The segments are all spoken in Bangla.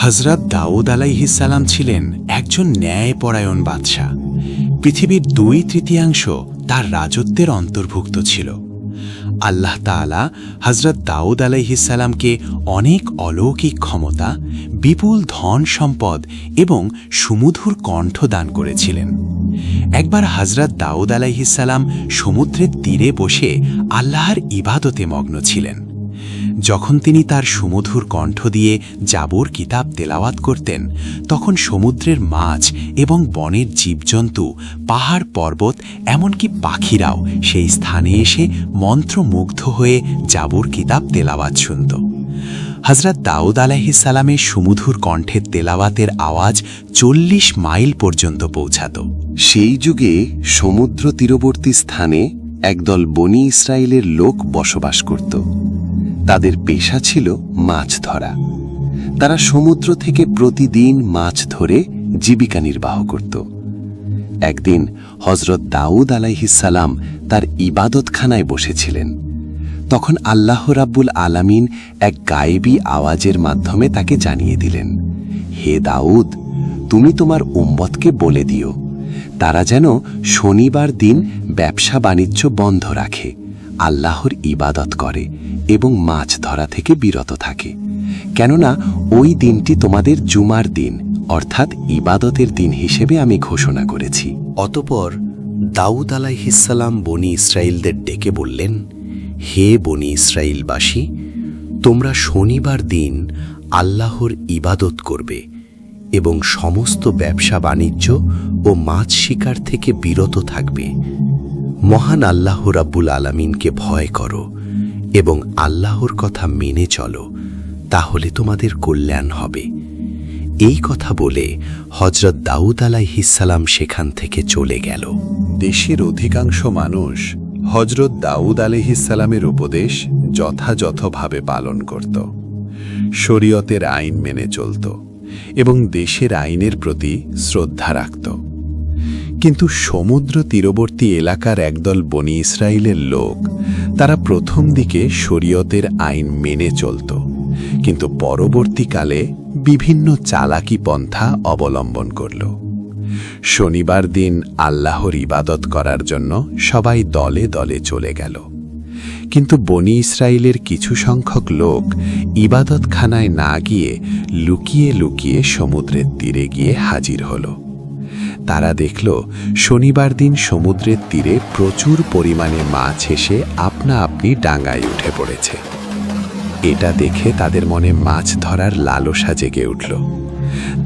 হযরত দাউদ আলাইহিসসালাম ছিলেন একজন ন্যায়পরায়ণ বাদশাহ। পৃথিবীর 2/3 তার রাজত্বের অন্তর্ভুক্ত ছিল। আল্লাহ তাআলা হযরত দাউদ আলাইহিসসালামকে অনেক অলৌকিক ক্ষমতা, বিপুল ধন সম্পদ এবং সুমধুর কণ্ঠ দান করেছিলেন। একবার হযরত দাউদ আলাইহিসসালাম সমুদ্রের তীরে বসে আল্লাহর ইবাদতে মগ্ন ছিলেন। যখন তিনি তার সুমধুর কণ্ঠ দিয়ে জাবুর কিতাব তেলাওয়াত করতেন, তখন সমুদ্রের মাছ এবং বনের জীবজন্তু, পাহাড় পর্বত, এমনকি পাখিরাও সেই স্থানে এসে মন্ত্রমুগ্ধ হয়ে জাবুর কিতাব তেলাওয়াত শুনত। হযরত দাউদ আলাইহিসসালামের সুমধুর কণ্ঠের তেলাওয়াতের আওয়াজ 40 মাইল পর্যন্ত পৌঁছাত। সেই যুগে সমুদ্র তীরবর্তী স্থানে একদল বনি ইসরায়েলের লোক বসবাস করত। তাদের পেশা ছিল মাছ ধরা। তারা সমুদ্র থেকে প্রতিদিন মাছ ধরে জীবিকা নির্বাহ করত। একদিন হযরত দাউদ আলাইহিসসালাম তার ইবাদতখানায় বসেছিলেন। তখন আল্লাহ রাব্বুল আলামিন এক গায়েবী আওয়াজের মাধ্যমে তাকে জানিয়ে দিলেন, হে দাউদ, তুমি তোমার উম্মতকে বলে দিও তারা যেন শনিবার দিন ব্যবসা বাণিজ্য বন্ধ রাখে, আল্লাহর ইবাদত করে এবং মাছ ধরা থেকে বিরত থাকে, কেননা ওই দিনটি তোমাদের জুমার দিন অর্থাৎ ইবাদতের দিন হিসেবে আমি ঘোষণা করেছি। অতঃপর দাউদ আলাইহিসসালাম বনি ইসরায়েলদের ডেকে বললেন, হে বনি ইসরায়েলবাসী, তোমরা শনিবার দিন আল্লাহর ইবাদত করবে এবং সমস্ত ব্যবসা বাণিজ্য ও মাছ শিকার থেকে বিরত থাকবে। মহান আল্লাহ রাব্বুল আলামিনকে ভয় করো এবং আল্লাহর কথা মেনে চলো, তাহলে তোমাদের কল্যাণ হবে। এই কথা বলে হযরত দাউদ আলাইহিসসালাম সেখান থেকে চলে গেল। দেশের অধিকাংশ মানুষ হযরত দাউদ আলাইহিসসালামের উপদেশ যথাযথভাবে পালন করত, শরীয়তের আইন মেনে চলত এবং দেশের আইনের প্রতি শ্রদ্ধা রাখত। কিন্তু সমুদ্র তীরবর্তী এলাকার একদল বনি ইসরায়েলের লোক, তারা প্রথম দিকে শরীয়তের আইন মেনে চলত, কিন্তু পরবর্তীকালে বিভিন্ন চালাকি পন্থা অবলম্বন করল। শনিবার দিন আল্লাহর ইবাদত করার জন্য সবাই দলে দলে চলে গেল, কিন্তু বনি ইসরায়েলের কিছু সংখ্যক লোক ইবাদতখানায় না গিয়ে লুকিয়ে লুকিয়ে সমুদ্রের তীরে গিয়ে হাজির হল। তারা দেখল শনিবার দিন সমুদ্রের তীরে প্রচুর পরিমাণে মাছ এসে আপনা আপনি ডাঙায় উঠে পড়েছে। এটা দেখে তাদের মনে মাছ ধরার লালসা জেগে উঠল।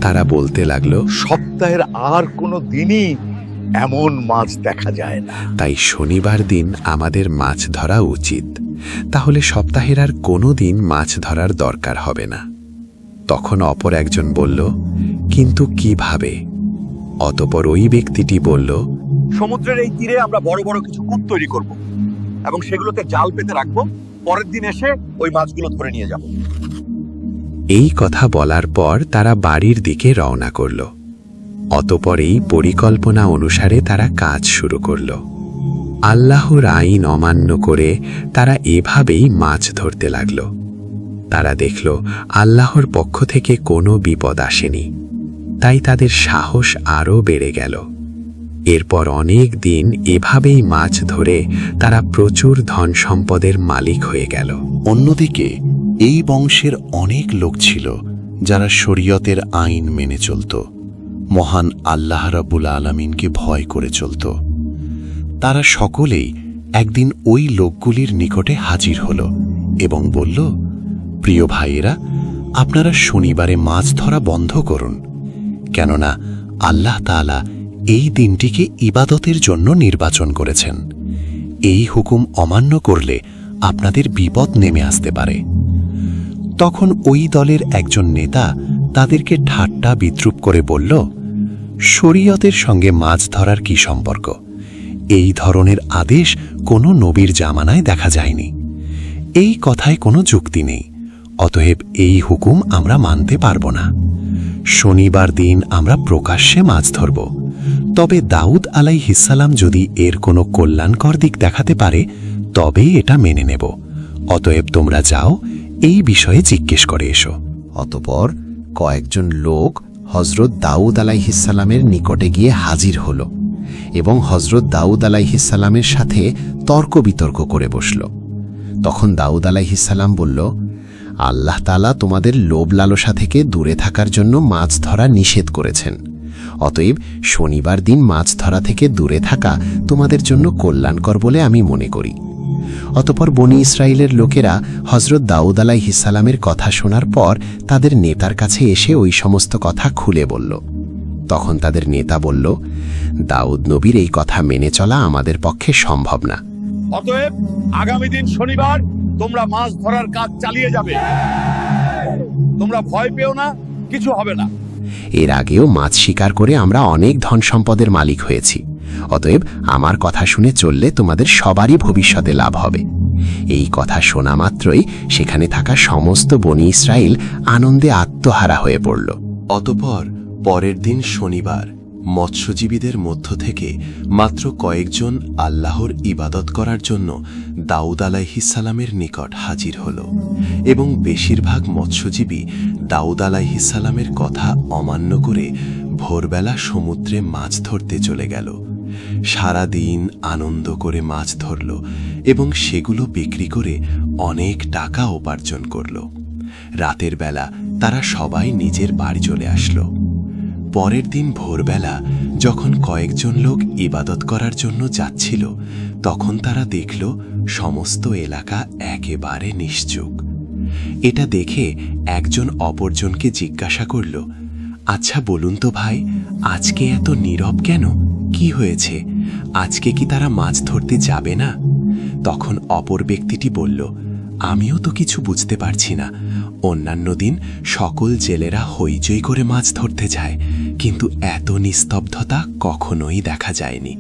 তারা বলতে লাগলো, সপ্তাহের আর কোনো দিনই এমন মাছ দেখা যায় না। তাই শনিবার দিন আমাদের মাছ ধরা উচিত, তাহলে সপ্তাহের আর কোনো দিন মাছ ধরার দরকার হবে না। তখন অপর একজন বলল, কিন্তু কিভাবে? অতঃপর ওই ব্যক্তিটি বলল, সমুদ্রের এই তীরে আমরা বড় বড় কিছু কূপ তৈরি করব এবং সেগুলোতে জাল পেতে রাখবো, পরের দিন এসে ওই মাছগুলো ধরে নিয়ে যাব। এই কথা বলার পর তারা বাড়ির দিকে রওনা করল। অতঃপর এই পরিকল্পনা অনুসারে তারা কাজ শুরু করল। আল্লাহর আইন অমান্য করে তারা এভাবেই মাছ ধরতে লাগল। তারা দেখল আল্লাহর পক্ষ থেকে কোনো বিপদ আসেনি, তাই তাদের সাহস আরও বেড়ে গেল। এরপর অনেক দিন এভাবেই মাছ ধরে তারা প্রচুর ধন সম্পদের মালিক হয়ে গেল। অন্যদিকে এই বংশের অনেক লোক ছিল যারা শরীয়তের আইন মেনে চলত, মহান আল্লাহ রাব্বুল আলামিনকে ভয় করে চলত। তারা সকলেই একদিন ওই লোকগুলির নিকটে হাজির হল এবং বলল, প্রিয় ভাইয়েরা, আপনারা শনিবারে মাছ ধরা বন্ধ করুন, কেননা আল্লাহ তাআলা এই দিনটিকে ইবাদতের জন্য নির্বাচন করেছেন। এই হুকুম অমান্য করলে আপনাদের বিপদ নেমে আসতে পারে। তখন ওই দলের একজন নেতা তাদেরকে ঠাট্টা বিদ্রূপ করে বলল, শরীয়তের সঙ্গে মাছ ধরার কি সম্পর্ক? এই ধরনের আদেশ কোনো নবীর জামানায় দেখা যায়নি। এই কথায় কোনো যুক্তি নেই, অতএব এই হুকুম আমরা মানতে পারব না। শনিবার দিন আমরা প্রকাশ্যে মাছ ধরব, তবে দাউদ আলাইহিসসালাম যদি এর কোনো কল্যাণকর দিক দেখাতে পারে তবেই এটা মেনে নেব। অতএব তোমরা যাও, এই বিষয়ে জিজ্ঞেস করে এসো। অতঃপর কয়েকজন লোক হজরত দাউদ আলাইহিসসালামের নিকটে গিয়ে হাজির হল এবং হজরত দাউদ আলাইহিসসালামের সাথে তর্ক বিতর্ক করে বসল। তখন দাউদ আলাইহিসসালাম বলল, আল্লাহ তাআলা তোমাদের লোভ লালসা থেকে দূরে থাকার জন্য মাছ ধরা নিষেধ করেছেন। অতএব শনিবার দিন মাছ ধরা থেকে দূরে থাকা তোমাদের জন্য কল্যাণকর বলে আমি মনে করি। অতঃপর বনি ইসরায়েলের লোকেরা হজরত দাউদ আলাইহিসসালামের কথা শোনার পর তাদের নেতার কাছে এসে ওই সমস্ত কথা খুলে বলল। তখন তাদের নেতা বলল, দাউদ নবীর এই কথা মেনে চলা আমাদের পক্ষে সম্ভব না। অতএব আগামী দিন শনিবার তোমরা মাছ ধরার কাজ চালিয়ে যাবে। তোমরা ভয় পেও না, কিছু হবে না। এর আগেও মাছ শিকার করে আমরা অনেক ধন সম্পদের মালিক হয়েছি। অতএব আমার কথা শুনে চললে তোমাদের সবারই ভবিষ্যতে লাভ হবে। এই কথা শোনা মাত্রই সেখানে থাকা সমস্ত বনি ইসরায়েল আনন্দে আত্মহারা হয়ে পড়ল। অতঃপর পরের দিন শনিবার মৎস্যজীবীদের মধ্য থেকে মাত্র কয়েকজন আল্লাহর ইবাদত করার জন্য দাউদ আলাইহিসসালামের নিকট হাজির হল এবং বেশিরভাগ মৎস্যজীবী দাউদ আলাইহিসসালামের কথা অমান্য করে ভোরবেলা সমুদ্রে মাছ ধরতে চলে গেল। সারা দিন আনন্দ করে মাছ ধরল এবং সেগুলো বিক্রি করে অনেক টাকা উপার্জন করল। রাতের বেলা তারা সবাই নিজের বাড়ি চলে আসলো। পরের দিন ভোরবেলা যখন কয়েকজন লোক ইবাদত করার জন্য যাচ্ছিল, তখন তারা দেখল সমস্ত এলাকা একেবারে নিশ্চুপ। এটা দেখে একজন অপরজনকে জিজ্ঞাসা করল, আচ্ছা বলুন তো ভাই, আজকে এত নীরব কেন? কি হয়েছে? আজকে কি তারা মাছ ধরতে যাবে না? তখন অপর ব্যক্তিটি বলল, আমিও তো কিছু বুঝতে পারছি না। অন্যান্য দিন সকল জেলেরা হইচই করে মাছ ধরতে যায়, কিন্তু এত নিস্তব্ধতা কখনোই দেখা যায়নি।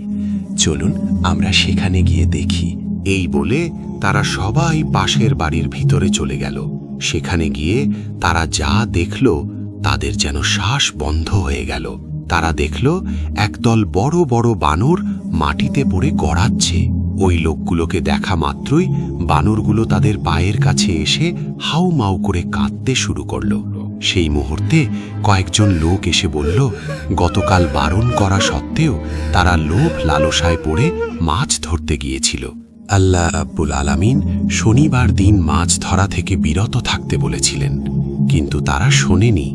চলুন আমরা সেখানে গিয়ে দেখি। এই বলে তারা সবাই পাশের বাড়ির ভিতরে চলে গেল। সেখানে গিয়ে তারা যা দেখল তাদের যেন শ্বাস বন্ধ হয়ে গেল। তারা দেখল একদল বড় বড় বানর মাটিতে পড়ে গড়াচ্ছে। ওই লোকগুলোকে দেখা মাত্রই বানরগুলো তাদের পায়ের কাছে এসে হাউমাউ করে কাঁদতে শুরু করল। সেই মুহূর্তে কয়েকজন লোক এসে বলল, গতকাল বারণ করা সত্ত্বেও তারা লোভ লালসায় পড়ে মাছ ধরতে গিয়েছিল। আল্লাহ রাব্বুল আলামিন শনিবার দিন মাছ ধরা থেকে বিরত থাকতে বলেছিলেন, কিন্তু তারা শোনেনি।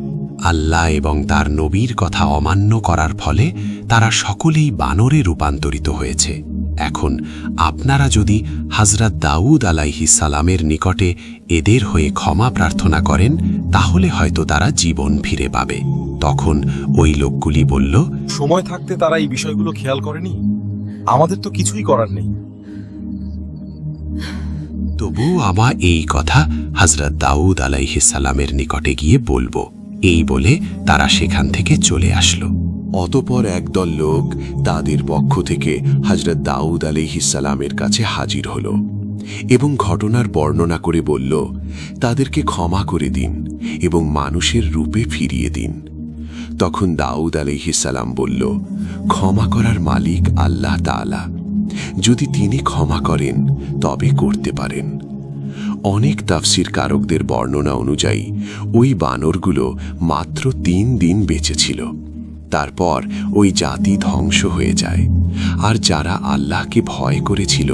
আল্লাহ এবং তার নবীর কথা অমান্য করার ফলে তারা সকলেই বানরে রূপান্তরিত হয়েছে। এখন আপনারা যদি হযরত দাউদ আলাইহিসসালামের নিকটে এদের হয়ে ক্ষমা প্রার্থনা করেন, তাহলে হয়তো তারা জীবন ফিরে পাবে। তখন ওই লোকগুলি বলল, সময় থাকতে তারা এই বিষয়গুলো খেয়াল করেনি। আমাদের তো কিছুই করার নেই। তবু আমা এই কথা হযরত দাউদ আলাইহিসসালামের নিকটে গিয়ে বলবো। এই বলে তারা সেখান থেকে চলে আসলো। অতঃপর একদল লোক তাদের পক্ষ থেকে হযরত দাউদ আলাইহিসসালামের কাছে হাজির হল এবং ঘটনার বর্ণনা করে বলল, তাদেরকে ক্ষমা করে দিন এবং মানুষের রূপে ফিরিয়ে দিন। তখন দাউদ আলাইহিসসালাম বলল, ক্ষমা করার মালিক আল্লাহ তাআলা। যদি তিনি ক্ষমা করেন তবে করতে পারেন। অনেক তাফসির কারকদের বর্ণনা অনুযায়ী ওই বানরগুলো মাত্র 3 দিন বেঁচে ছিল। তারপর ওই জাতি ধ্বংস হয়ে যায়। আর যারা আল্লাহকে ভয় করেছিল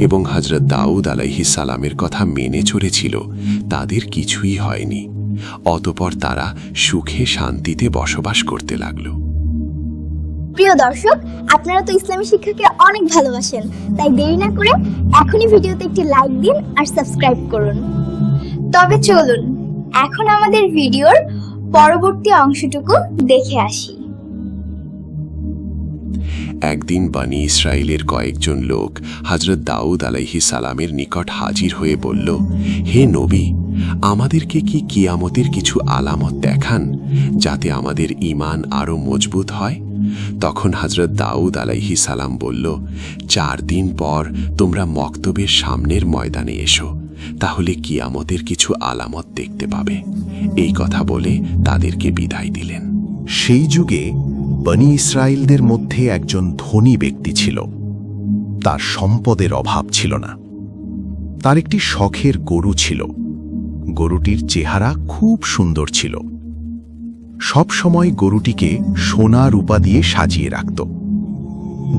এবং হযরত দাউদ আলাইহিসসালামের কথা মেনে চলেছিল, তাদের কিছুই হয়নি। অতঃপর তারা সুখে শান্তিতে বসবাস করতে লাগলো। প্রিয় দর্শক, আপনারা তো ইসলামী শিক্ষাকে অনেক ভালোবাসেন, তাই দেরি না করে এখনই ভিডিওতে একটি লাইক দিন আর সাবস্ক্রাইব করুন। তবে চলুন এখন আমাদের ভিডিওর পরবর্তী অংশটুকু দেখে আসি। একদিন বনি ইসরায়েলের কয়েকজন লোক হযরত দাউদ আলাইহিসসালামের নিকট হাজির হয়ে বলল, হে নবী, আমাদেরকে কি কিয়ামতের কিছু আলামত দেখান, যাতে আমাদের ঈমান আরো মজবুত হয়। তখন হযরত দাউদ আলাইহিসসালাম বলল, 4 দিন পর তোমরা মক্তবের সামনের ময়দানে এসো, তাহলে কিয়ামতের কিছু আলামত দেখতে পাবে। এই কথা বলে তাদেরকে বিদায় দিলেন। সেই যুগে বনি ইসরায়েলদের মধ্যে একজন ধনী ব্যক্তি ছিল। তার সম্পদের অভাব ছিল না। তার একটি শখের গরু ছিল। গরুটির চেহারা খুব সুন্দর ছিল। সব সময় গরুটিকে সোনা রূপা দিয়ে সাজিয়ে রাখত।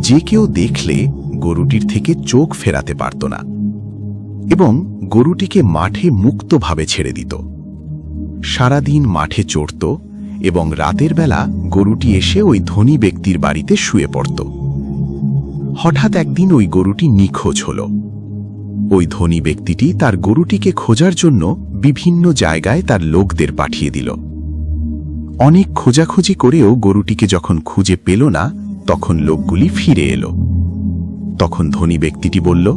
যে কেউ দেখলে গরুটির থেকে চোখ ফেরাতে পারত না এবং গরুটিকে মাঠে মুক্তভাবে ছেড়ে দিত। সারাদিন মাঠে চড়ত এবং রাতের বেলা গরুটি এসে ওই ধনী ব্যক্তির বাড়িতে শুয়ে পড়ত। হঠাৎ একদিন ওই গরুটি নিখোঁজ হল। ওই ধনী ব্যক্তিটি তার গরুটিকে খোঁজার জন্য বিভিন্ন জায়গায় তার লোকদের পাঠিয়ে দিল। অনেক খোঁজাখুঁজি করেও গরুটিকে যখন খুঁজে পেল না, তখন লোকগুলি ফিরে এলো। তখন ধনী ব্যক্তিটি বলল,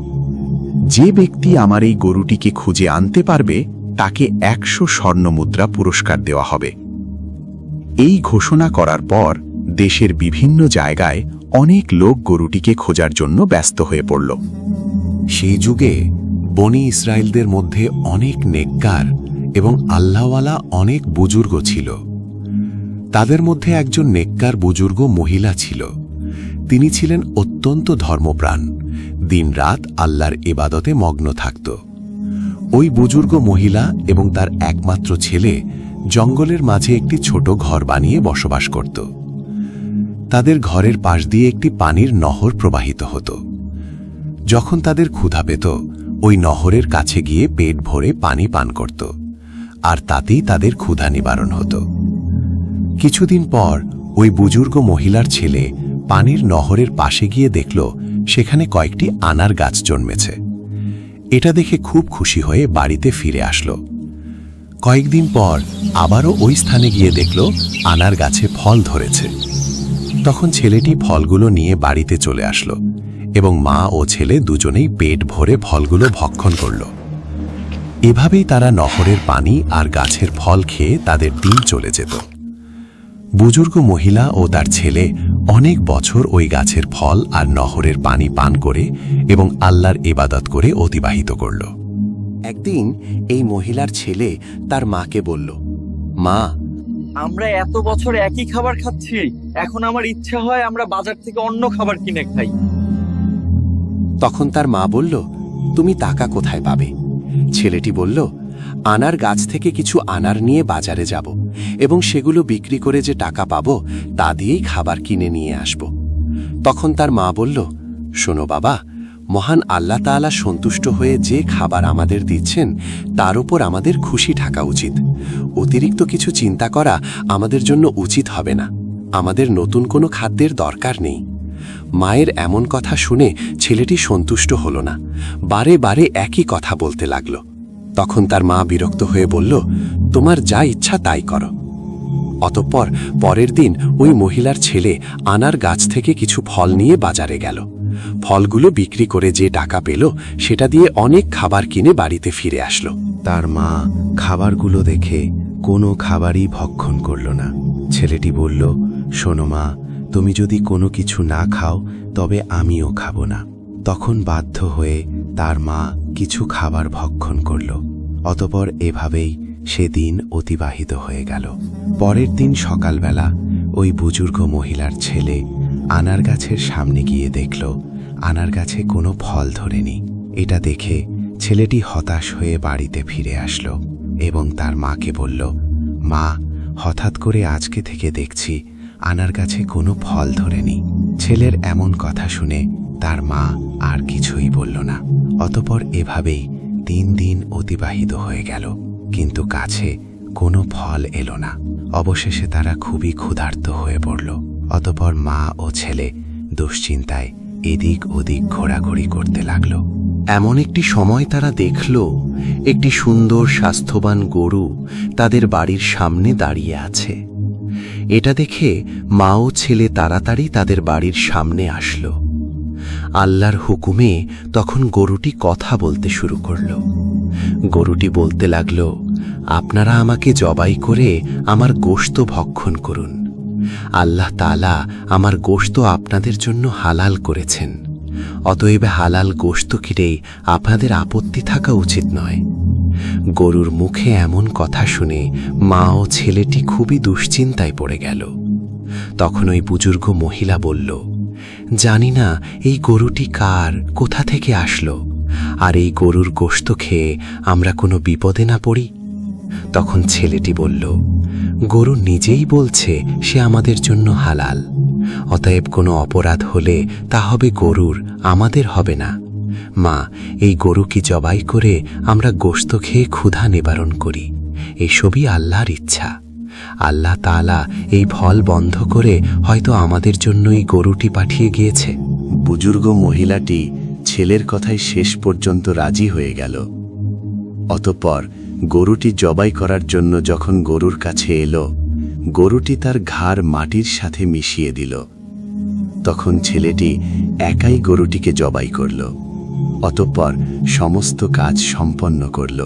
যে ব্যক্তি আমার এই গরুটিকে খুঁজে আনতে পারবে তাকে 100 স্বর্ণমুদ্রা পুরস্কার দেওয়া হবে। এই ঘোষণা করার পর দেশের বিভিন্ন জায়গায় অনেক লোক গরুটিকে খোঁজার জন্য ব্যস্ত হয়ে পড়ল। সেই যুগে বনি ইসরায়েলদের মধ্যে অনেক নেককার এবং আল্লাহওয়ালা অনেক বুজুর্গ ছিল। তাদের মধ্যে একজন নেককার বুজুর্গ মহিলা ছিল। তিনি ছিলেন অত্যন্ত ধর্মপ্রাণ, দিনরাত আল্লাহর ইবাদতে মগ্ন থাকত। ওই বুজুর্গ মহিলা এবং তার একমাত্র ছেলে জঙ্গলের মাঝে একটি ছোট ঘর বানিয়ে বসবাস করত। তাদের ঘরের পাশ দিয়ে একটি পানির নহর প্রবাহিত হতো। যখন তাদের ক্ষুধা পেত, ওই নহরের কাছে গিয়ে পেট ভরে পানি পান করত, আর তাতেই তাদের ক্ষুধা নিবারণ হতো। কিছুদিন পর ওই বুজুর্গ মহিলার ছেলে পানির নহরের পাশে গিয়ে দেখল সেখানে কয়েকটি আনার গাছ জন্মেছে। এটা দেখে খুব খুশি হয়ে বাড়িতে ফিরে আসলো। কয়েকদিন পর আবারও ওই স্থানে গিয়ে দেখল আনার গাছে ফল ধরেছে। তখন ছেলেটি ফলগুলো নিয়ে বাড়িতে চলে আসলো এবং মা ও ছেলে দুজনেই পেট ভরে ফলগুলো ভক্ষণ করল। এভাবেই তারা নহরের পানি আর গাছের ফল খেয়ে তাদের দিন চলে যেত। বুজুর্গ মহিলা ও তার ছেলে অনেক বছর ওই গাছের ফল আর নহরের পানি পান করে এবং আল্লাহর ইবাদত করে অতিবাহিত করল। একদিন এই মহিলার ছেলে তার মাকে বলল, মা, আমরা এত বছর একই খাবার খাচ্ছি, এখন আমার ইচ্ছা হয় আমরা বাজার থেকে অন্য খাবার কিনে খাই। তখন তার মা বলল, তুমি টাকা কোথায় পাবে? ছেলেটি বলল, আনার গাছ থেকে কিছু আনার নিয়ে বাজারে যাব এবং সেগুলো বিক্রি করে যে টাকা পাবো তা দিয়েই খাবার কিনে নিয়ে আসব। তখন তার মা বলল, শোনো বাবা, মহান আল্লাহ তাআলা সন্তুষ্ট হয়ে যে খাবার আমাদের দিচ্ছেন তার উপর আমাদের খুশি থাকা উচিত। অতিরিক্ত কিছু চিন্তা করা আমাদের জন্য উচিত হবে না। আমাদের নতুন কোনো খাদ্যের দরকার নেই। মায়ের এমন কথা শুনে ছেলেটি সন্তুষ্ট হল না, বারে বারে একই কথা বলতে লাগল। তখন তার মা বিরক্ত হয়ে বলল, তোমার যা ইচ্ছা তাই করো। অতঃপর পরের দিন ওই মহিলার ছেলে আনার গাছ থেকে কিছু ফল নিয়ে বাজারে গেল। ফলগুলো বিক্রি করে যে টাকা পেল সেটা দিয়ে অনেক খাবার কিনে বাড়িতে ফিরে আসলো। তার মা খাবারগুলো দেখে কোনো খাবারই ভক্ষণ করল না। ছেলেটি বলল, শোনো মা, তুমি যদি কোনো কিছু না খাও তবে আমিও খাবো না। তখন বাধ্য হয়ে তার মা কিছু খাবার ভক্ষণ করল। অতঃপর এভাবেই সেদিন অতিবাহিত হয়ে গেল। পরের দিন সকালবেলা ওই বুজুর্গ মহিলার ছেলে আনার গাছের সামনে গিয়ে দেখল আনার গাছে কোনো ফল ধরেনি। এটা দেখে ছেলেটি হতাশ হয়ে বাড়িতে ফিরে আসলো এবং তার মাকে বলল, মা, হঠাৎ করে আজকে থেকে দেখছি আনার গাছে কোনো ফল ধরেনি। ছেলের এমন কথা শুনে তার মা আর কিছুই বলল না। অতঃপর এভাবেই 3 দিন অতিবাহিত হয়ে গেল, কিন্তু গাছে কোনো ফল এলো না। অবশেষে তারা খুবই ক্ষুধার্ত হয়ে পড়ল। অতঃপর মা ও ছেলে দুশ্চিন্তায় এদিক ওদিক ঘোরাঘুরি করতে লাগল। এমন একটি সময় তারা দেখল একটি সুন্দর স্বাস্থ্যবান গরু তাদের বাড়ির সামনে দাঁড়িয়ে আছে। এটা দেখে মা ও ছেলে তাড়াতাড়ি তাদের বাড়ির সামনে আসলো। আল্লাহর হুকুমে তখন গরুটি কথা বলতে শুরু করল। গরুটি বলতে লাগল, আপনারা আমাকে জবাই করে আমার গোশত ভক্ষণ করুন। আল্লাহ তাআলা আমার গোশত আপনাদের জন্য হালাল করেছেন, অতএব হালাল গোশত খেলেই আপনাদের আপত্তি থাকা উচিত নয়। গরুর মুখে এমন কথা শুনে মা ও ছেলেটি খুবই দুশ্চিন্তায় পড়ে গেল। তখন ওই বুজুর্গ মহিলা বলল, জানি না এই গরুটি কার, কোথা থেকে আসলো, আর এই গরুর গোশত খেয়ে আমরা কোনো বিপদে না পড়ি। তখন ছেলেটি বলল, গরু নিজেই বলছে সে আমাদের জন্য হালাল। অতএব কোনো অপরাধ হলে তা হবে গরুর, আমাদের হবে না। মা, এই গরুকে জবাই করে আমরা গোশত খেয়ে ক্ষুধা নিবারণ করি। এসবই আল্লাহর ইচ্ছা। আল্লাহ তাআলা এই ফল বন্ধ করে হয়তো আমাদের জন্য এই গরুটি পাঠিয়ে গিয়েছে। বুজুর্গ মহিলাটি ছেলের কথায় শেষ পর্যন্ত রাজি হয়ে গেল। অতঃপর গরুটি জবাই করার জন্য যখন গরুর কাছে এলো, গরুটি তার ঘাড় মাটির সাথে মিশিয়ে দিল। তখন ছেলেটি একাই গরুটিকে জবাই করল। অতঃপর সমস্ত কাজ সম্পন্ন করল।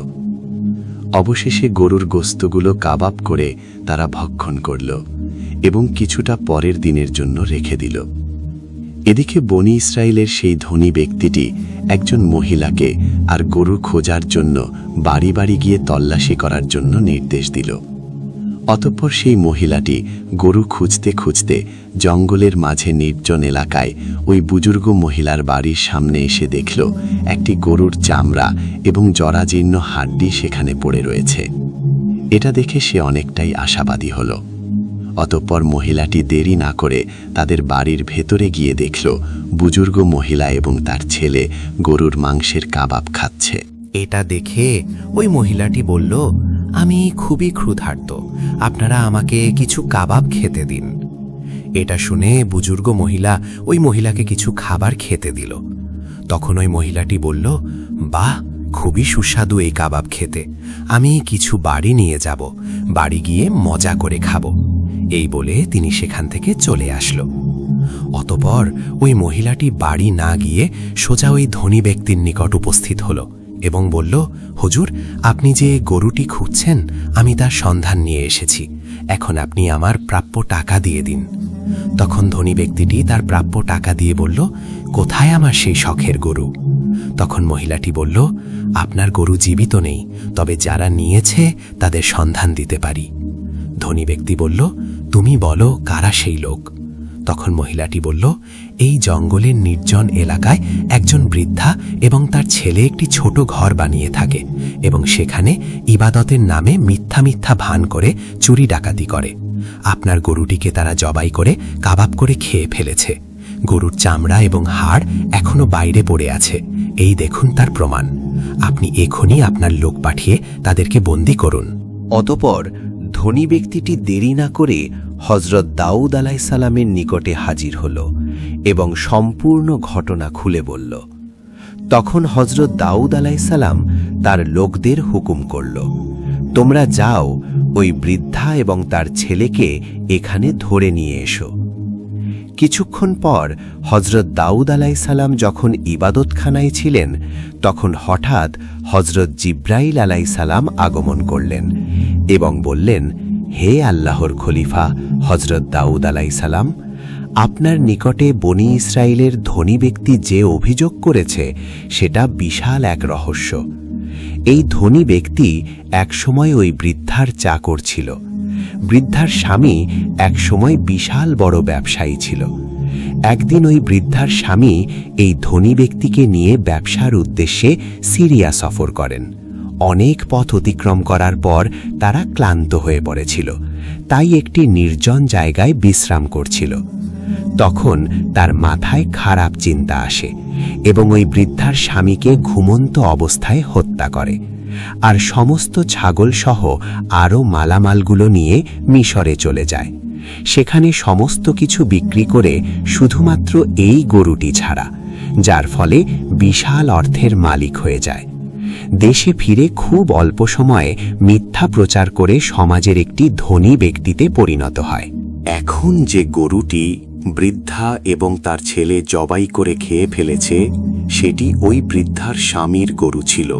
অবশেষে গরুর গোস্তগুলো কাবাব করে তারা ভক্ষণ করল এবং কিছুটা পরের দিনের জন্য রেখে দিল। এদিকে বনি ইসরায়েলের সেই ধনী ব্যক্তিটি একজন মহিলাকে আর গরু খোঁজার জন্য বাড়ি বাড়ি গিয়ে তল্লাশি করার জন্য নির্দেশ দিল। অতঃপর সেই মহিলাটি গরু খুঁজতে খুঁজতে জঙ্গলের মাঝে নির্জন এলাকায় ওই বুজুর্গ মহিলার বাড়ির সামনে এসে দেখল একটি গরুর চামড়া এবং জরাজীর্ণ হাড্ডি সেখানে পড়ে রয়েছে। এটা দেখে সে অনেকটাই আশাবাদী হল। অতঃপর মহিলাটি দেরি না করে তাদের বাড়ির ভেতরে গিয়ে দেখল বুজুর্গ মহিলা এবং তার ছেলে গরুর মাংসের কাবাব খাচ্ছে। এটা দেখে ওই মহিলাটি বলল, আমি খুবই ক্ষুধার্ত, আপনারা আমাকে কিছু কাবাব খেতে দিন। এটা শুনে বুজুর্গ মহিলা ওই মহিলাকে কিছু খাবার খেতে দিল। তখন ওই মহিলাটি বলল, বাহ, খুবই সুস্বাদু এই কাবাব খেতে, আমি কিছু বাড়ি নিয়ে যাব, বাড়ি গিয়ে মজা করে খাবো। এই বলে তিনি সেখান থেকে চলে আসলো। অতঃপর ওই মহিলাটি বাড়ি না গিয়ে সোজা ওই ধনী ব্যক্তির নিকট উপস্থিত হলো এবং বলল, হুজুর, আপনি যে গরুটি খুঁজছেন আমি তার সন্ধান নিয়ে এসেছি, এখন আপনি আমার প্রাপ্য টাকা দিয়ে দিন। তখন ধনী ব্যক্তিটি তার প্রাপ্য টাকা দিয়ে বলল, কোথায় আমার সেই শখের গরু? তখন মহিলাটি বলল, আপনার গরু জীবিত নেই, তবে যারা নিয়েছে তাদের সন্ধান দিতে পারি। ধনী ব্যক্তি বলল, তুমি বলো কারা সেই লোক? তখন মহিলাটি বলল, এই জঙ্গলের নির্জন এলাকায় একজন বৃদ্ধা এবং তার ছেলে একটি ছোট ঘর বানিয়ে থাকে এবং সেখানে ইবাদতের নামে মিথ্যা মিথ্যা ভান করে চুরি ডাকাতি করে। আপনার গরুটিকে তারা জবাই করে কাবাব করে খেয়ে ফেলেছে। গরুর চামড়া এবং হাড় এখনো বাইরে পড়ে আছে, এই দেখুন তার প্রমাণ। আপনি এখনই আপনার লোক পাঠিয়ে তাদেরকে বন্দী করুন। অতঃপর ধনী ব্যক্তিটি দেরি না করে হযরত দাউদ আলাইহিসসালামের নিকটে হাজির হল এবং সম্পূর্ণ ঘটনা খুলে বলল। তখন হযরত দাউদ আলাইহিসসালাম তার লোকদের হুকুম করল, তোমরা যাও, ওই বৃদ্ধা এবং তার ছেলেকে এখানে ধরে নিয়ে এসো। কিছুক্ষণ পর হযরত দাউদ আলাইহিসসালাম যখন ইবাদতখানায় ছিলেন, তখন হঠাৎ হযরত জিব্রাইল আলাইহিসসালাম আগমন করলেন এবং বললেন, হে আল্লাহর খলিফা হযরত দাউদ আলাইহিসসালাম, আপনার নিকটে বনি ইসরায়েলের ধনী ব্যক্তি যে অভিযোগ করেছে সেটা বিশাল এক রহস্য। এই ধনী ব্যক্তি একসময় ওই বৃদ্ধার চাকর ছিল। বৃদ্ধার স্বামী একসময় বিশাল বড় ব্যবসায়ী ছিল। একদিন ওই বৃদ্ধার স্বামী এই ধনী ব্যক্তিকে নিয়ে ব্যবসার উদ্দেশ্যে সিরিয়া সফর করেন। অনেক পথ অতিক্রম করার পর তারা ক্লান্ত হয়ে পড়েছিল, তাই একটি নির্জন জায়গায় বিশ্রাম করছিল। তখন তার মাথায় খারাপ চিন্তা আসে এবং ওই বৃদ্ধার স্বামীকে ঘুমন্ত অবস্থায় হত্যা করে আর সমস্ত ছাগল সহ আরও মালামালগুলো নিয়ে মিশরে চলে যায়। সেখানে সমস্ত কিছু বিক্রি করে শুধুমাত্র এই গরুটি ছাড়া, যার ফলে বিশাল অর্থের মালিক হয়ে যায়। দেশে ফিরে খুব অল্প সময়ে মিথ্যা প্রচার করে সমাজের একটি ধনী ব্যক্তিতে পরিণত হয়। এখন যে গরুটি বৃদ্ধা এবং তার ছেলে জবাই করে খেয়ে ফেলেছে সেটি ওই বৃদ্ধার স্বামীর গরু ছিল,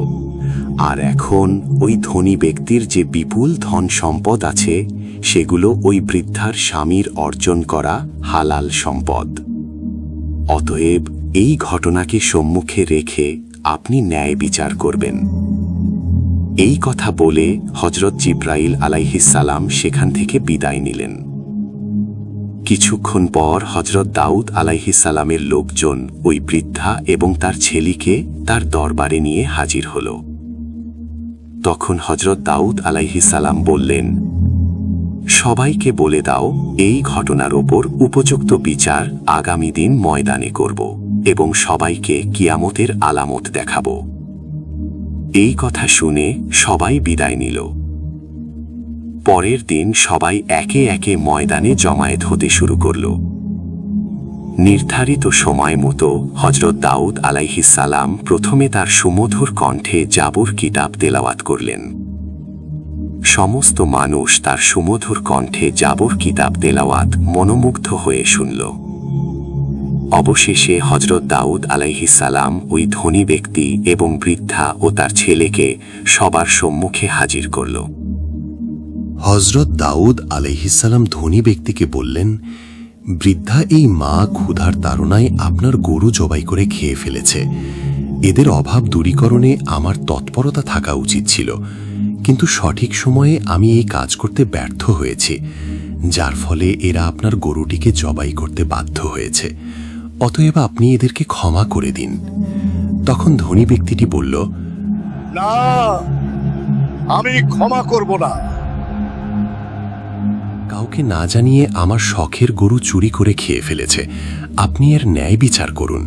আর এখন ওই ধনী ব্যক্তির যে বিপুল ধন সম্পদ আছে সেগুলো ওই বৃদ্ধার স্বামীর অর্জন করা হালাল সম্পদ। অতএব এই ঘটনাকে সম্মুখে রেখে আপনি ন্যায় বিচার করবেন। এই কথা বলে হযরত জিব্রাইল আলাইহিসসালাম সেখান থেকে বিদায় নিলেন। কিছুক্ষণ পর হযরত দাউদ আলাইহিসসালামের লোকজন ওই বৃদ্ধা এবং তার ছেলেকে তার দরবারে নিয়ে হাজির হল। তখন হযরত দাউদ আলাইহিসসালাম বললেন, সবাইকে বলে দাও এই ঘটনার ওপর উপযুক্ত বিচার আগামী দিন ময়দানে করব এবং সবাইকে কিয়ামতের আলামত দেখাব। এই কথা শুনে সবাই বিদায় নিল। পরের দিন সবাই একে একে ময়দানে জমায়েত হতে শুরু করল। নির্ধারিত সময় মতো হযরত দাউদ আলাইহিস সালাম প্রথমে তার সুমধুর কণ্ঠে জাবুর কিতাব তেলাওয়াত করলেন। সমস্ত মানুষ তার সুমধুর কণ্ঠে জাবুর কিতাব তেলাওয়াত মনোমুগ্ধ হয়ে শুনল। অবশেষে হযরত দাউদ আলাইহিস সালাম ওই ধনী ব্যক্তি এবং বৃদ্ধা ও তার ছেলেকে সবার সম্মুখে হাজির করল। হযরত দাউদ আলাইহিসসালাম ধনী ব্যক্তিকে বললেন, বৃদ্ধা এই মা ক্ষুধার তাড়নায় আপনার গরু জবাই করে খেয়ে ফেলেছে। এদের অভাব দূরীকরণে আমার তৎপরতা থাকা উচিত ছিল, কিন্তু সঠিক সময়ে আমি এই কাজ করতে ব্যর্থ হয়েছি, যার ফলে এরা আপনার গরুটিকে জবাই করতে বাধ্য হয়েছে। অতএব আপনি এদেরকে ক্ষমা করে দিন। তখন ধনী ব্যক্তিটি বলল, না, আমি ক্ষমা করব না। কাউকে না জানিয়ে আমার শখের গরু চুরি করে খেয়ে ফেলেছে, আপনি এর ন্যায় বিচার করুন।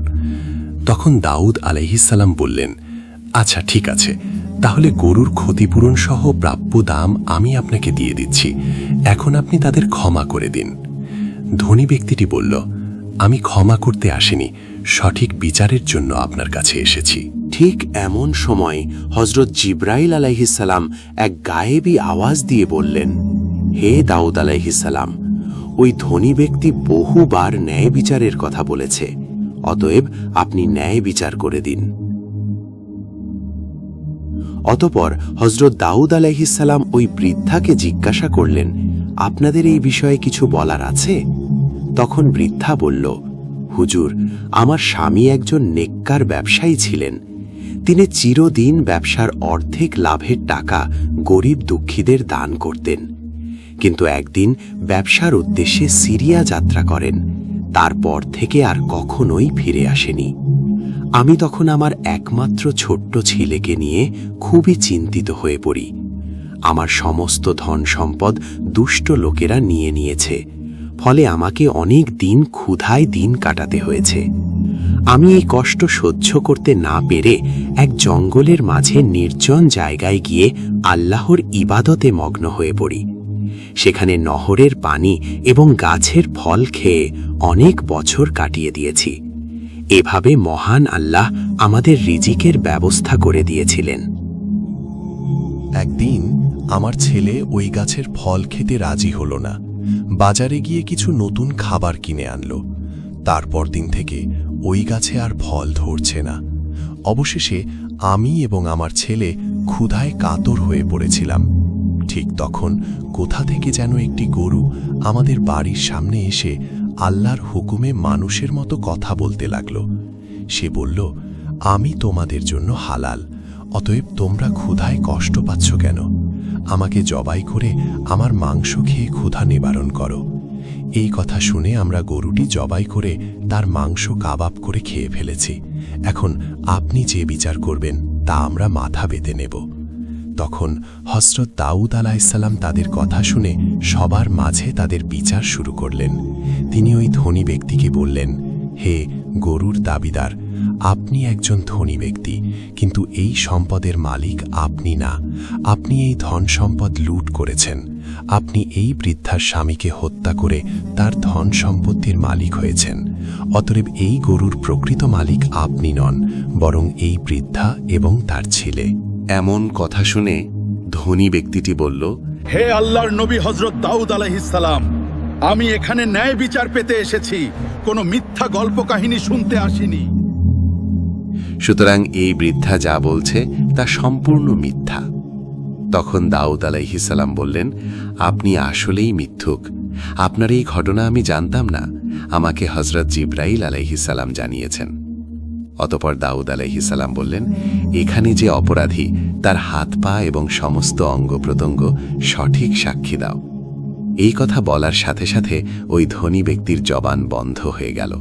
তখন দাউদ আলাইহিসসালাম বললেন, আচ্ছা ঠিক আছে, তাহলে গরুর ক্ষতিপূরণ সহ প্রাপ্য দাম আমি আপনাকে দিয়ে দিচ্ছি, এখন আপনি তাদের ক্ষমা করে দিন। ধনী ব্যক্তিটি বলল, আমি ক্ষমা করতে আসিনি, সঠিক বিচারের জন্য আপনার কাছে এসেছি। ঠিক এমন সময় হযরত জিবরাইল আলাইহিসসালাম এক গায়েবী আওয়াজ দিয়ে বললেন, হে দাউদ আলাইহিসসালাম, ওই ধনী ব্যক্তি বহুবার ন্যায় বিচারের কথা বলেছে, অতএব আপনি ন্যায় বিচার করে দিন। অতঃপর হযরত দাউদ আলাইহিসসালাম ওই বৃদ্ধাকে জিজ্ঞাসা করলেন, আপনাদের এই বিষয়ে কিছু বলার আছে? তখন বৃদ্ধা বলল, হুজুর, আমার স্বামী একজন নেককার ব্যবসায়ী ছিলেন। তিনি চিরদিন ব্যবসার অর্ধেক লাভের টাকা গরিব দুঃখীদের দান করতেন, কিন্তু একদিন ব্যবসার উদ্দেশ্যে সিরিয়া যাত্রা করেন, তারপর থেকে আর কখনোই ফিরে আসেনি। আমি তখন আমার একমাত্র ছোট্ট ছেলেকে নিয়ে খুবই চিন্তিত হয়ে পড়ি। আমার সমস্ত ধন সম্পদ দুষ্ট লোকেরা নিয়ে নিয়েছে, ফলে আমাকে অনেক দিন ক্ষুধায় দিন কাটাতে হয়েছে। আমি এই কষ্ট সহ্য করতে না পেরে এক জঙ্গলের মাঝে নির্জন জায়গায় গিয়ে আল্লাহর ইবাদতে মগ্ন হয়ে পড়ি। সেখানে নহরের পানি এবং গাছের ফল খেয়ে অনেক বছর কাটিয়ে দিয়েছি। এভাবে মহান আল্লাহ আমাদের রিজিকের ব্যবস্থা করে দিয়েছিলেন। একদিন আমার ছেলে ওই গাছের ফল খেতে রাজি হল না, বাজারে গিয়ে কিছু নতুন খাবার কিনে আনলো। তারপর দিন থেকে ওই গাছে আর ফল ধরছে না। অবশেষে আমি এবং আমার ছেলে ক্ষুধায় কাতর হয়ে পড়েছিলাম। ঠিক তখন কোথা থেকে যেন একটি গরু আমাদের বাড়ির সামনে এসে আল্লাহর হুকুমে মানুষের মতো কথা বলতে লাগল। সে বলল, আমি তোমাদের জন্য হালাল, অতএব তোমরা ক্ষুধায় কষ্ট পাচ্ছ কেন? আমাকে জবাই করে আমার মাংস খেয়ে ক্ষুধা নিবারণ করো। এই কথা শুনে আমরা গরুটি জবাই করে তার মাংস কাবাব করে খেয়ে ফেলেছি। এখন আপনি যে বিচার করবেন তা আমরা মাথা পেতে নেব। তখন হযরত দাউদ আলাইহিসসালাম তাদের কথা শুনে সবার মাঝে তাদের বিচার শুরু করলেন। তিনি ওই ধনী ব্যক্তিকে বললেন, হে গরুর দাবিদার, আপনি একজন ধনী ব্যক্তি, কিন্তু এই সম্পদের মালিক আপনি না। আপনি এই ধন সম্পদ লুট করেছেন। আপনি এই বৃদ্ধার স্বামীকে হত্যা করে তার ধন সম্পত্তির মালিক হয়েছেন। অতএব এই গরুর প্রকৃত মালিক আপনি নন, বরং এই বৃদ্ধা এবং তার ছেলে। এমন কথা শুনে ধনী ব্যক্তিটি বলল, হে আল্লাহর নবী হযরত দাউদ আলাইহিসসালাম, আমি এখানে ন্যায় বিচার পেতে এসেছি, কোনো মিথ্যা গল্প কাহিনী শুনতে আসিনি। সুতরাং এই বৃদ্ধা যা বলছে তা সম্পূর্ণ মিথ্যা। তখন দাউদ আলাইহিসসালাম বললেন, আপনি আসলেই মিথ্যুক। আপনার এই ঘটনা আমি জানতাম না, আমাকে হযরত জিবরাইল আলাইহিসসালাম জানিয়েছেন। অতঃপর দাউদ আলাইহিসসালাম বললেন, এখানে যে অপরাধী তার হাত পা এবং সমস্ত অঙ্গ প্রত্যঙ্গ সঠিক সাক্ষী দাও। এই কথা বলার সাথে সাথে ওই ধনী ব্যক্তির জবান বন্ধ হয়ে গেল।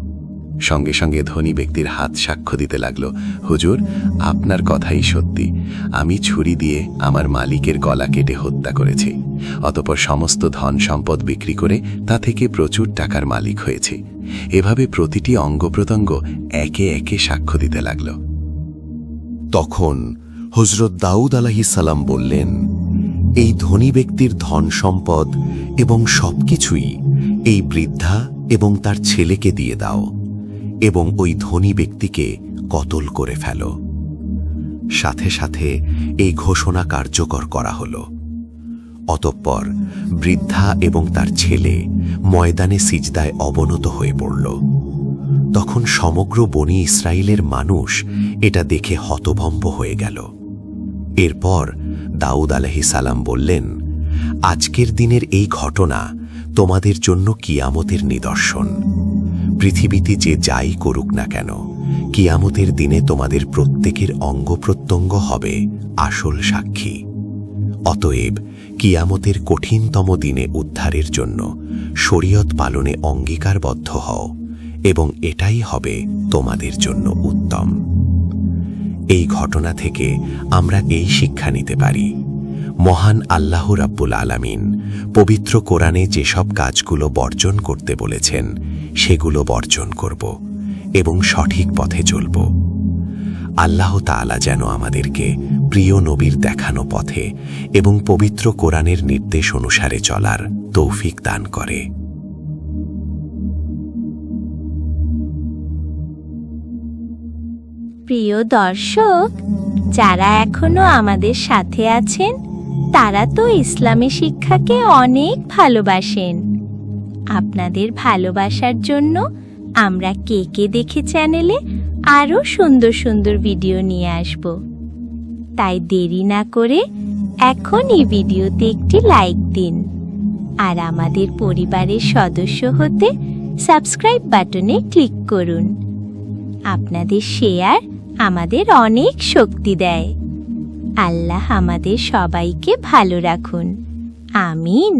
সঙ্গে সঙ্গে ধনী ব্যক্তির হাত সাক্ষ্য দিতে লাগলো, হুজুর, আপনার কথাই সত্যি, আমি ছুরি দিয়ে আমার মালিকের গলা কেটে হত্যা করেছি। অতঃপর সমস্ত ধন সম্পদ বিক্রি করে তা থেকে প্রচুর টাকার মালিক হয়েছি। এভাবে প্রতিটি অঙ্গ প্রত্যঙ্গ একে একে সাক্ষ্য দিতে লাগলো। তখন হজরত দাউদ আলাইহিসসালাম বললেন, এই ধনী ব্যক্তির ধন সম্পদ এবং সবকিছুই এই বৃদ্ধা এবং তার ছেলেকে দিয়ে দাও এবং ওই ধনী ব্যক্তিকে কতল করে ফেলো। সাথে সাথে এই ঘোষণা কার্যকর করা হলো। অতঃপর বৃদ্ধা এবং তার ছেলে ময়দানে সিজদায় অবনত হয়ে পড়ল। তখন সমগ্র বনি ইসরায়েলের মানুষ এটা দেখে হতভম্ব হয়ে গেল। এরপর দাউদ আলাইহিসসালাম বললেন, আজকের দিনের এই ঘটনা তোমাদের জন্য কিয়ামতের নিদর্শন। পৃথিবীতে যে যাই করুক না কেন, কিয়ামতের দিনে তোমাদের প্রত্যেকের অঙ্গ প্রত্যঙ্গ হবে আসল সাক্ষী। অতএব কিয়ামতের কঠিনতম দিনে উদ্ধারের জন্য শরীয়ত পালনে অঙ্গীকারবদ্ধ হও এবং এটাই হবে তোমাদের জন্য উত্তম। এই ঘটনা থেকে আমরা এই শিক্ষা নিতে পারি, মহান আল্লাহ রাব্বুল আলামিন পবিত্র কোরআনে যেসব কাজগুলো বর্জন করতে বলেছেন সেগুলো বর্জন করব এবং সঠিক পথে চলব। আল্লাহ তাআলা যেন আমাদেরকে প্রিয় নবীর দেখানো পথে এবং পবিত্র কোরআনের নির্দেশ অনুসারে চলার তৌফিক দান করে। প্রিয় দর্শক, যারা এখনো আমাদের সাথে আছেন তারা তো ইসলামী শিক্ষাকে অনেক ভালোবাসেন। আপনাদের ভালোবাসার জন্য আমরা কে দেখে চ্যানেলে আরো সুন্দর সুন্দর ভিডিও নিয়ে আসব। তাই দেরি না করে এখন এই ভিডিওতে একটি লাইক দিন আর আমাদের পরিবারের সদস্য হতে সাবস্ক্রাইব বাটনে ক্লিক করুন। আপনাদের শেয়ার আমাদের অনেক শক্তি দেয়। আল্লাহ আমাদের সবাইকে ভালো রাখুন। আমিন।